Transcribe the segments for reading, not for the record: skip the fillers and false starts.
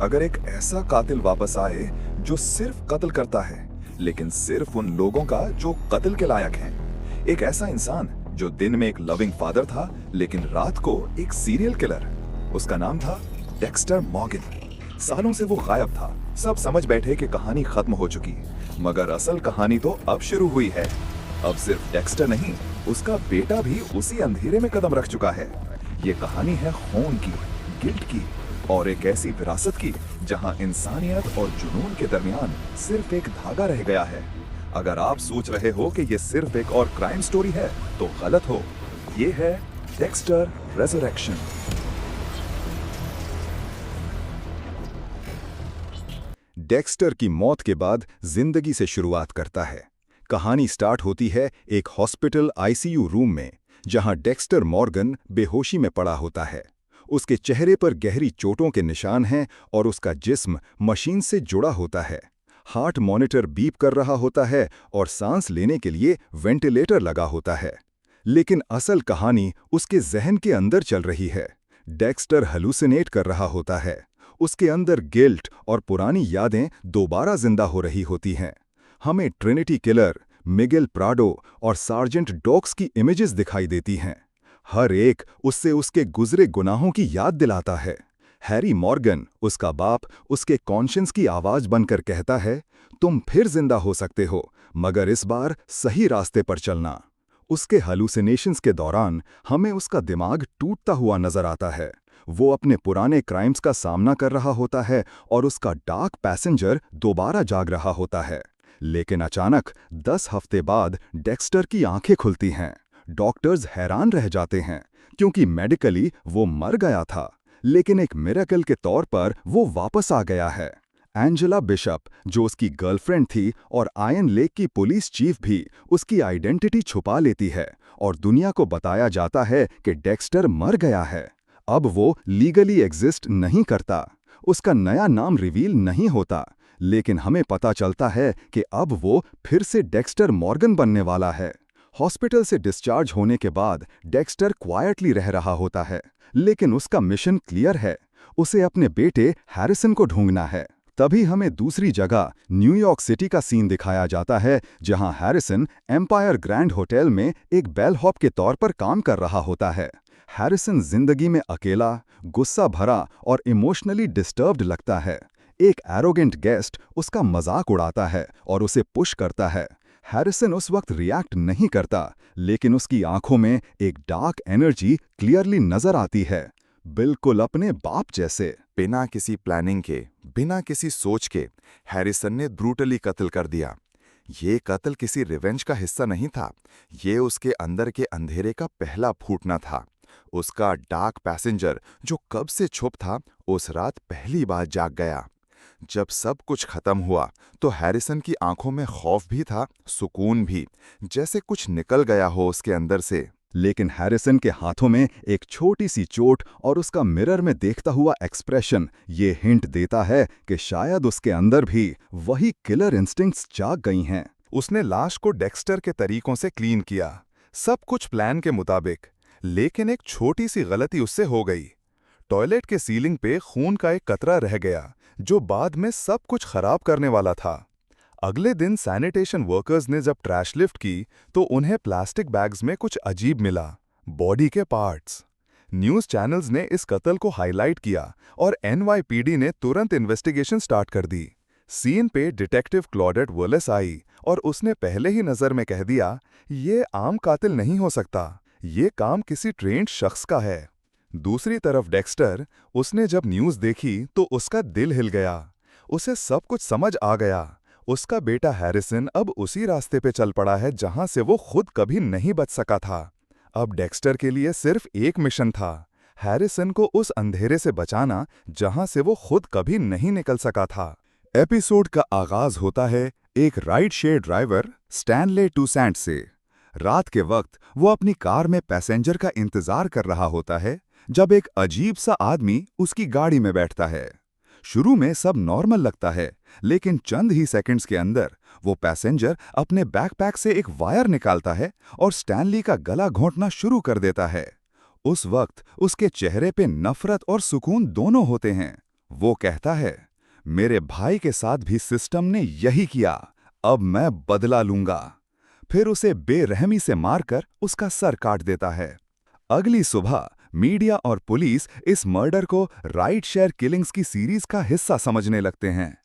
अगर एक ऐसा कातिल वापस आए जो सिर्फ कत्ल करता है, लेकिन सिर्फ उन लोगों का जो कत्ल के लायक हैं। एक ऐसा इंसान जो दिन में एक लविंग फादर था, लेकिन रात को एक सीरियल किलर। उसका नाम था डेक्स्टर मॉर्गन। सालों से वो गायब था। सब समझ बैठे कि कहानी खत्म हो चुकी, मगर असल कहानी तो अब शुरू हुई है। अब सिर्फ डेक्स्टर नहीं, उसका बेटा भी उसी अंधेरे में कदम रख चुका है। ये कहानी है खून की, गिल्ट की और एक ऐसी विरासत की जहां इंसानियत और जुनून के दरमियान सिर्फ एक धागा रह गया है। अगर आप सोच रहे हो कि ये सिर्फ एक और क्राइम स्टोरी है, तो गलत हो। ये है डेक्स्टर रेजरेक्शन। डेक्स्टर की मौत के बाद जिंदगी से शुरुआत करता है। कहानी स्टार्ट होती है एक हॉस्पिटल आईसीयू रूम में, जहां डेक्स्टर मॉर्गन बेहोशी में पड़ा होता है। उसके चेहरे पर गहरी चोटों के निशान हैं और उसका जिस्म मशीन से जुड़ा होता है। हार्ट मॉनिटर बीप कर रहा होता है और सांस लेने के लिए वेंटिलेटर लगा होता है। लेकिन असल कहानी उसके जहन के अंदर चल रही है। डेक्स्टर हेलुसिनेट कर रहा होता है। उसके अंदर गिल्ट और पुरानी यादें दोबारा जिंदा हो रही होती हैं। हमें ट्रिनिटी किलर, मिगेल प्राडो और सार्जेंट डॉक्स की इमेजेस दिखाई देती हैं। हर एक उससे उसके गुजरे गुनाहों की याद दिलाता है। हैरी मॉर्गन, उसका बाप, उसके कॉन्शियंस की आवाज बनकर कहता है, तुम फिर जिंदा हो सकते हो, मगर इस बार सही रास्ते पर चलना। उसके हेलुसिनेशंस के दौरान हमें उसका दिमाग टूटता हुआ नजर आता है। वो अपने पुराने क्राइम्स का सामना कर रहा होता है और उसका डार्क पैसेंजर दोबारा जाग रहा होता है। लेकिन अचानक 10 हफ्ते बाद डेक्स्टर की आंखें खुलती हैं। डॉक्टर्स हैरान रह जाते हैं, क्योंकि मेडिकली वो मर गया था, लेकिन एक मिरेकल के तौर पर वो वापस आ गया है। एंजेला बिशप, जो उसकी गर्लफ्रेंड थी, और आयन लेक की पुलिस चीफ भी उसकी आइडेंटिटी छुपा लेती है और दुनिया को बताया जाता है कि डेक्स्टर मर गया है। अब वो लीगली एग्जिस्ट नहीं करता। उसका नया नाम रिवील नहीं होता, लेकिन हमें पता चलता है कि अब वो फिर से डेक्स्टर मॉर्गन बनने वाला है। हॉस्पिटल से डिस्चार्ज होने के बाद डेक्स्टर क्वाइटली रह रहा होता है, लेकिन उसका मिशन क्लियर है। उसे अपने बेटे हैरिसन को ढूंढना है। तभी हमें दूसरी जगह न्यूयॉर्क सिटी का सीन दिखाया जाता है, जहां हैरिसन एम्पायर ग्रैंड होटल में एक बेलहॉप के तौर पर काम कर रहा होता है। हैरिसन जिंदगी में अकेला, गुस्सा भरा और इमोशनली डिस्टर्ब्ड लगता है। एक एरोगेंट गेस्ट उसका मजाक उड़ाता है और उसे पुश करता है। हैरिसन उस वक्त रिएक्ट नहीं करता, लेकिन उसकी आंखों में एक डार्क एनर्जी क्लियरली नजर आती है, बिल्कुल अपने बाप जैसे। बिना किसी प्लानिंग के, बिना किसी सोच के हैरिसन ने ब्रूटली कत्ल कर दिया। ये कत्ल किसी रिवेंज का हिस्सा नहीं था। ये उसके अंदर के अंधेरे का पहला फूटना था। उसका डार्क पैसेंजर, जो कब से छुप था, उस रात पहली बार जाग गया। जब सब कुछ खत्म हुआ तो हैरिसन की आंखों में खौफ भी था, सुकून भी, जैसे कुछ निकल गया हो उसके अंदर से। लेकिन हैरिसन के हाथों में एक छोटी सी चोट और उसका मिरर में देखता हुआ एक्सप्रेशन ये हिंट देता है कि शायद उसके अंदर भी वही किलर इंस्टिंक्ट्स जाग गई हैं। उसने लाश को डेक्स्टर के तरीकों से क्लीन किया, सब कुछ प्लान के मुताबिक। लेकिन एक छोटी सी गलती उससे हो गई। टॉयलेट के सीलिंग पे खून का एक कतरा रह गया, जो बाद में सब कुछ खराब करने वाला था। अगले दिन सैनिटेशन वर्कर्स ने जब ट्रैश लिफ्ट की तो उन्हें प्लास्टिक बैग्स में कुछ अजीब मिला, बॉडी के पार्ट्स। न्यूज़ चैनल्स ने इस कत्ल को हाईलाइट किया और एनवाईपीडी ने तुरंत इन्वेस्टिगेशन स्टार्ट कर दी। सीन पे डिटेक्टिव क्लॉडेट वोलेस आई और उसने पहले ही नज़र में कह दिया, ये आम कातिल नहीं हो सकता, ये काम किसी ट्रेंड शख्स का है। दूसरी तरफ डेक्स्टर, उसने जब न्यूज़ देखी तो उसका दिल हिल गया। उसे सब कुछ समझ आ गया। उसका बेटा हैरिसन अब उसी रास्ते पे चल पड़ा है जहां से वो खुद कभी नहीं बच सका था। अब डेक्स्टर के लिए सिर्फ एक मिशन था, हैरिसन को उस अंधेरे से बचाना जहां से वो खुद कभी नहीं निकल सका था। एपिसोड का आगाज होता है एक राइड शेयर ड्राइवर स्टैनले टूसैंट से। रात के वक्त वो अपनी कार में पैसेंजर का इंतजार कर रहा होता है, जब एक अजीब सा आदमी उसकी गाड़ी में बैठता है। शुरू में सब नॉर्मल लगता है, लेकिन चंद ही सेकंड्स के अंदर वो पैसेंजर अपने बैकपैक से एक वायर निकालता है और स्टैनली का गला घोंटना शुरू कर देता है। उस वक्त उसके चेहरे पे नफरत और सुकून दोनों होते हैं। वो कहता है, मेरे भाई के साथ भी सिस्टम ने यही किया, अब मैं बदला लूंगा। फिर उसे बेरहमी से मारकर उसका सर काट देता है। अगली सुबह मीडिया और पुलिस इस मर्डर को राइड शेयर किलिंग्स की सीरीज का हिस्सा समझने लगते हैं।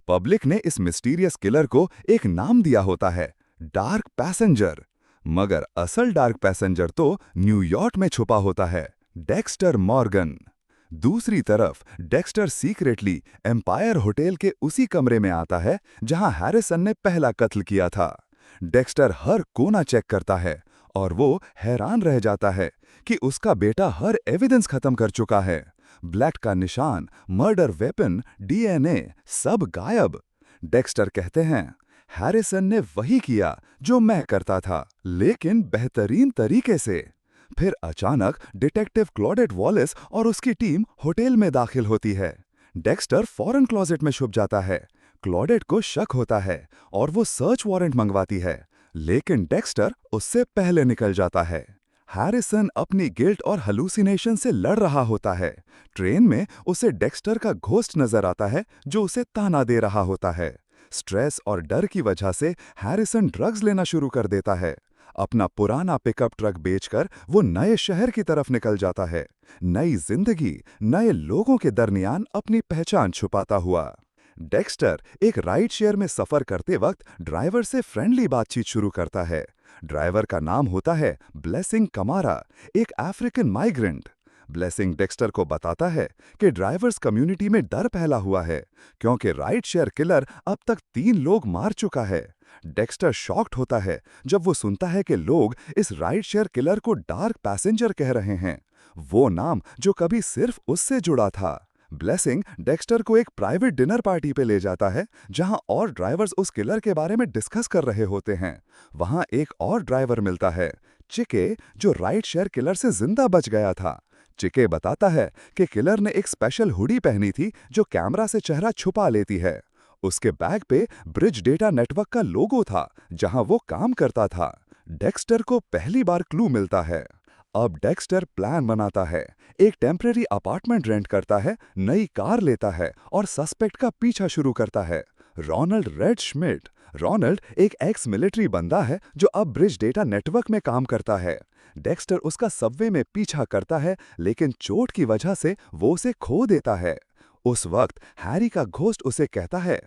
पब्लिक ने इस मिस्टीरियस किलर को एक नाम दिया होता है, डार्क पैसेंजर। मगर असल डार्क पैसेंजर तो न्यूयॉर्क में छुपा होता है, डेक्स्टर मॉर्गन। दूसरी तरफ डेक्स्टर सीक्रेटली एम्पायर होटल के उसी कमरे में आता है जहां हैरिसन ने पहला कत्ल किया था। डेक्स्टर हर कोना चेक करता है और वो हैरान रह जाता है कि उसका बेटा हर एविडेंस खत्म कर चुका है। ब्लैड का निशान, मर्डर वेपन, डीएनए सब गायब। डेक्स्टर कहते हैं, हैरिसन ने वही किया जो मैं करता था, लेकिन बेहतरीन तरीके से। फिर अचानक डिटेक्टिव क्लॉडेट वॉलिस और उसकी टीम होटल में दाखिल होती है। डेक्स्टर फौरन क्लोजेट में छुप जाता है। क्लॉडेट को शक होता है और वो सर्च वारंट मंगवाती है, लेकिन डेक्स्टर उससे पहले निकल जाता है। हैरिसन अपनी गिल्ट और हलूसिनेशन से लड़ रहा होता है। ट्रेन में उसे डेक्स्टर का घोस्ट नजर आता है जो उसे ताना दे रहा होता है। स्ट्रेस और डर की वजह से हैरिसन ड्रग्स लेना शुरू कर देता है। अपना पुराना पिकअप ट्रक बेचकर वो नए शहर की तरफ निकल जाता है, नई जिंदगी, नए लोगों के दरमियान अपनी पहचान छुपाता हुआ। डेक्स्टर एक राइड शेयर में सफर करते वक्त ड्राइवर से फ्रेंडली बातचीत शुरू करता है। ड्राइवर का नाम होता है ब्लेसिंग कमारा, एक अफ्रीकन माइग्रेंट। ब्लेसिंग डेक्स्टर को बताता है कि ड्राइवर्स कम्युनिटी में डर फैला हुआ है क्योंकि राइड शेयर किलर अब तक 3 लोग मार चुका है। डेक्स्टर शॉक्ड होता है जब वो सुनता है कि लोग इस राइड शेयर किलर को डार्क पैसेंजर कह रहे हैं, वो नाम जो कभी सिर्फ उससे जुड़ा था। ब्लेसिंग डेक्स्टर को एक प्राइवेट डिनर पार्टी पे ले जाता है जहां और ड्राइवर्स उस किलर के बारे में डिस्कस कर रहे होते हैं। वहां एक और ड्राइवर मिलता है, चिके, जो राइड शेयर किलर से जिंदा बच गया था। चिके बताता है कि किलर ने एक स्पेशल हुडी पहनी थी जो कैमरा से चेहरा छुपा लेती है। उसके बैग पे ब्रिज डेटा नेटवर्क का लोगो था जहां वो काम करता था। डेक्स्टर को पहली बार क्लू मिलता है। अब डेक्स्टर प्लान बनाता है, एक टेम्परेरी अपार्टमेंट रेंट करता है, नई कार लेता है और सस्पेक्ट का पीछा शुरू करता है, रोनाल्ड रेड श्मिट। रोनाल्ड एक एक्स मिलिट्री बंदा है जो अब ब्रिज डेटा नेटवर्क में काम करता है। डेक्स्टर उसका सबवे में पीछा करता है, लेकिन चोट की वजह से वो उसे खो देता है। उस वक्त हैरी का घोस्ट उसे कहता है,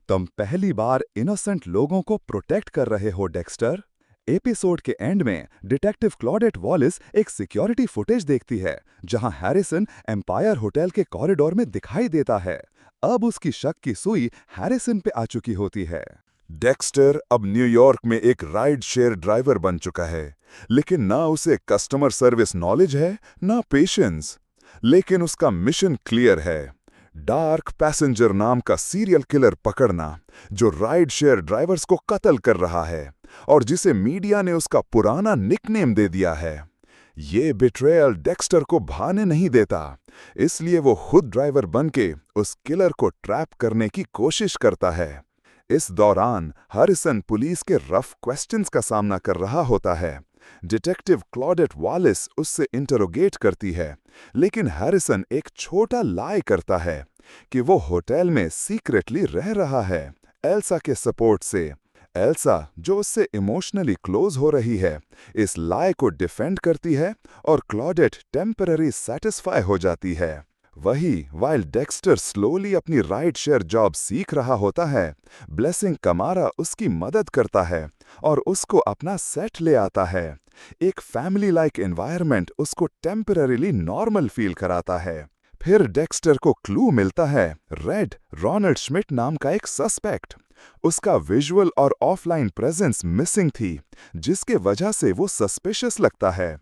तुम पहली बार इनोसेंट लोगों को प्रोटेक्ट कर रहे हो डेक्स्टर। एपिसोड के एंड में डिटेक्टिव क्लॉडेट वॉलिस एक सिक्योरिटी फुटेज देखती है जहां हैरिसन एम्पायर होटल के कॉरिडोर में दिखाई देता है। अब उसकी शक की सुई हैरिसन पे आ चुकी होती है। डेक्स्टर अब न्यूयॉर्क में एक राइड शेयर ड्राइवर बन चुका है, लेकिन ना उसे कस्टमर सर्विस नॉलेज है ना पेशेंस। लेकिन उसका मिशन क्लियर है, डार्क पैसेंजर नाम का सीरियल किलर पकड़ना जो राइड शेयर ड्राइवर्स को कत्ल कर रहा है और जिसे मीडिया ने उसका पुराना निकनेम दे दिया है। ये बिट्रेयल डेक्स्टर को भाने नहीं देता, इसलिए वो खुद ड्राइवर बनके उस किलर को ट्रैप करने की कोशिश करता है। इस दौरान हैरिसन पुलिस के रफ क्वेश्चंस का सामना कर रहा होता है। डिटेक्टिव क्लॉडेट वॉलिस उससे इंटरोगेट करती है, लेकिन हैरिसन एक छोटा लाई करता है कि वो होटल में सीक्रेटली रह रहा है एल्सा के सपोर्ट से। एल्सा, जो उससे इमोशनली क्लोज हो रही है, इस लाई को डिफेंड करती है और क्लॉडेट टेम्पररी सेटिस्फाई हो जाती है। वही वाइल डेक्स्टर स्लोली अपनी राइड शेयर जॉब सीख रहा होता है, ब्लेसिंग कमारा उसकी मदद करता है और उसको अपना सेट ले आता है। एक फैमिली लाइक एनवायरनमेंट उसको टेम्पररीली नॉर्मल फील कराता है। फिर डेक्स्टर को क्लू मिलता है, रेड रोनाल्ड श्मिट नाम का एक सस्पेक्ट। उसका विजुअल और ऑफलाइन प्रेजेंस मिसिंग थी, जिसके वजह से वो सस्पिशियस लगता है।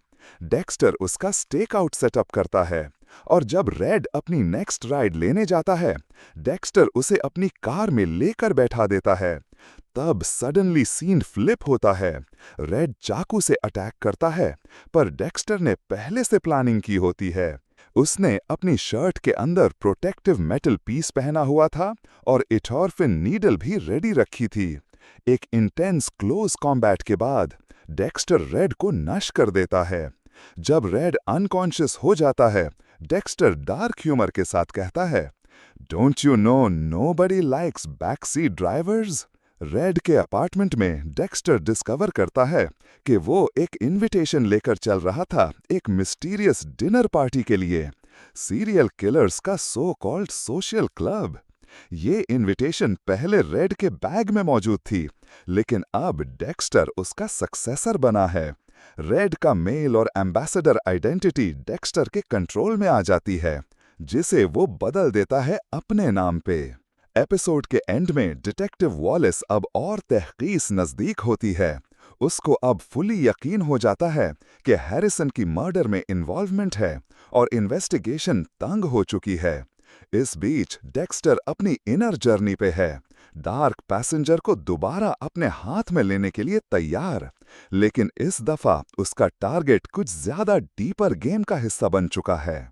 डेक्स्टर उसका स्टेक आउट सेटअप करता है और जब रेड अपनी नेक्स्ट राइड लेने जाता है, डेक्स्टर उसे अपनी कार में लेकर बैठा देता है। तब सडनली सीन फ्लिप होता है। रेड चाकू से अटैक करता है, पर डेक्स्टर ने पहले से प्लानिंग की होती है। उसने अपनी शर्ट के अंदर प्रोटेक्टिव मेटल पीस पहना हुआ था और इटॉर्फिन नीडल भी रेडी रखी थी। एक इंटेंस क्लोज कॉम्बैट के बाद डेक्स्टर रेड को नश कर देता है। जब रेड अनकॉन्शियस हो जाता है, डेक्स्टर डार्क ह्यूमर के साथ कहता है, don't you know nobody likes back seat drivers? Red के अपार्टमेंट में डेक्स्टर डिस्कवर करता है कि वो एक इनविटेशन लेकर चल रहा था एक मिस्टीरियस डिनर पार्टी के लिए, सीरियल किलर्स का सो कॉल्ड सोशल क्लब। ये इनविटेशन पहले रेड के बैग में मौजूद थी, लेकिन अब डेक्स्टर उसका सक्सेसर बना है। रेड का मेल और एम्बेसडर आइडेंटिटी डेक्स्टर के कंट्रोल में आ जाती है, जिसे वो बदल देता है अपने नाम पे। एपिसोड के एंड में डिटेक्टिव वॉलिस अब और तहकीस नजदीक होती है। उसको अब फुली यकीन हो जाता है कि हैरिसन की मर्डर में इन्वॉल्वमेंट है और इन्वेस्टिगेशन तंग हो चुकी है। इस बीच डेक्स्टर अपनी इनर जर्नी पे है, डार्क पैसेंजर को दोबारा अपने हाथ में लेने के लिए तैयार। लेकिन इस दफा उसका टारगेट कुछ ज्यादा डीपर गेम का हिस्सा बन चुका है।